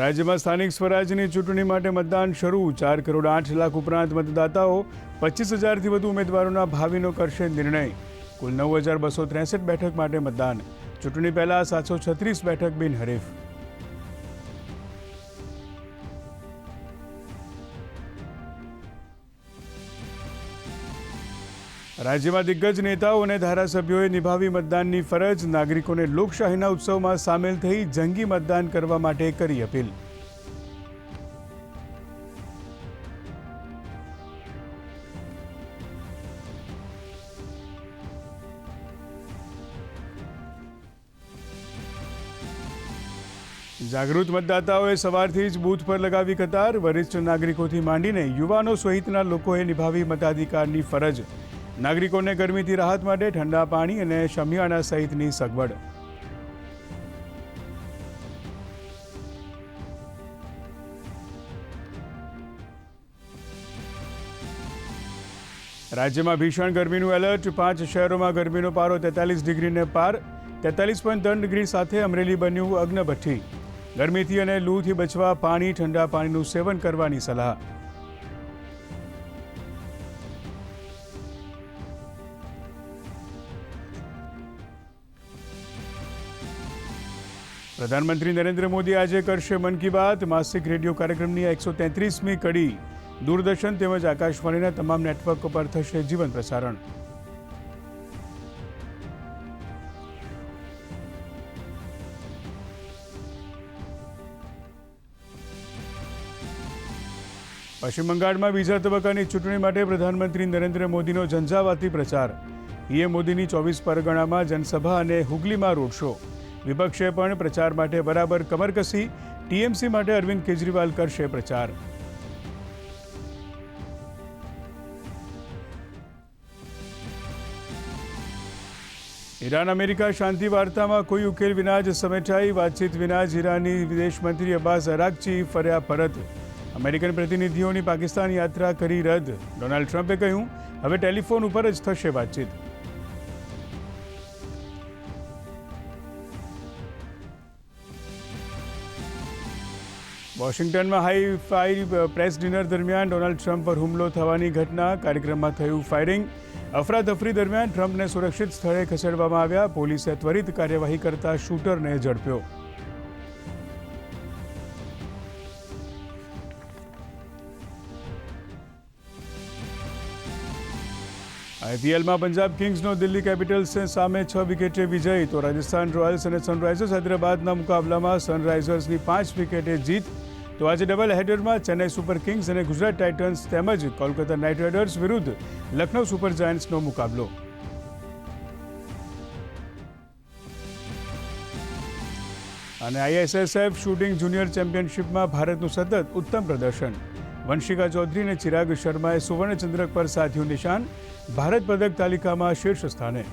રાજ્યમાં સ્થાનિક સ્વરાજ્યની ચૂંટણી માટે મતદાન શરૂ 4,08,00,000 ઉપરાંત મતદાતાઓ 25,000થી વધુ ઉમેદવારોના ભાવિનો કરશે નિર્ણય. કુલ 9,263 બેઠક માટે મતદાન. ચૂંટણી પહેલા 736 બેઠક બિનહરીફ. રાજ્યમાં દિગ્ગજ નેતાઓ અને ધારાસભ્યોએ નિભાવી મતદાનની ફરજ. નાગરિકોને લોકશાહીના ઉત્સવમાં સામેલ થઈ જંગી મતદાન કરવા માટે કરી અપીલ. જાગૃત મતદાતાઓએ સવારથી જ બૂથ પર લગાવી કતાર. વરિષ્ઠ નાગરિકોથી માંડીને યુવાનો સહિતના લોકોએ નિભાવી મતાધિકારની ફરજ. નાગરિકોને ગરમીથી રાહત માટે ઠંડા પાણી અને શમિયાણા સહિતની સગવડ. રાજ્યમાં ભીષણ ગરમીનું એલર્ટ. 5 શહેરોમાં ગરમીનો પારો 43 ડિગ્રીને પાર. 43.3 ડિગ્રી સાથે અમરેલી બન્યું અગ્નભઠ્ઠી. ગરમીથી અને લૂથી બચવા પાણી ઠંડા પાણીનું સેવન કરવાની સલાહ. પ્રધાનમંત્રી નરેન્દ્ર મોદી આજે કરશે મન કી બાત. માસિક રેડિયો કાર્યક્રમની 133મી કડી. દૂરદર્શન તેમજ આકાશવાણીના તમામ નેટવર્ક પર થશે જીવન પ્રસારણ. પશ્ચિમ બંગાળમાં બીજા તબક્કાની ચૂંટણી માટે પ્રધાનમંત્રી નરેન્દ્ર મોદીનો ઝંઝાવાતી પ્રચાર. પીએમ મોદીની 24 પરગણામાં જનસભા અને હુગલીમાં રોડ શો. વિપક્ષે પણ પ્રચાર માટે બરાબર કમર કસી. ટીએમસી માટે અરવિંદ કેજરીવાલ કરશે પ્રચાર. ઈરાન અમેરિકા શાંતિ વાર્તામાં કોઈ ઉકેલ વિના જ સમેટાઈ. વાતચીત વિના જ ઈરાની વિદેશ મંત્રી અબ્બાસ અરાગચી ફર્યા પરત. અમેરિકન પ્રતિનિધિઓની પાકિસ્તાન યાત્રા કરી રદ. ડોનાલ્ડ ટ્રમ્પે કહ્યું, હવે ટેલિફોન ઉપર જ થશે વાતચીત. વોશિંગ્ટનમાં હાઈ ફાઈ પ્રેસ ડિનર દરમિયાન ડોનાલ્ડ ટ્રમ્પ પર હુમલો થવાની ઘટના. કાર્યક્રમમાં થયું ફાયરિંગ. અફરાતફરી દરમિયાન ટ્રમ્પને સુરક્ષિત સ્થળે ખસેડવામાં આવ્યા. પોલીસે ત્વરિત કાર્યવાહી કરતા શૂટરને ઝડપ્યો. આઈપીએલમાં પંજાબ કિંગ્સનો દિલ્હી કેપિટલ્સ સામે 6 વિકેટે વિજય. તો રાજસ્થાન રોયલ્સ અને સનરાઇઝર્સ હૈદરાબાદના મુકાબલામાં સનરાઇઝર્સની 5 વિકેટે જીત. તો આજે ડબલ હેડરમાં ચેન્નઈ સુપર કિંગ્સ અને ગુજરાત ટાઇટન્સ તેમજ કોલકાતા નાઇટ રાઇડર્સ વિરુદ્ધ લખનૌ સુપર જાયન્ટ્સનો મુકાબલો. અને આઈએસએસએફ શૂટિંગ જુનિયર ચેમ્પિયનશિપમાં ભારતનું સતત ઉત્તમ પ્રદર્શન. વંશિકા ચૌધરી અને ચિરાગ શર્માએ સુવર્ણ ચંદ્રક પર સાધ્યું નિશાન. ભારત પદક તાલિકામાં શીર્ષ સ્થાને.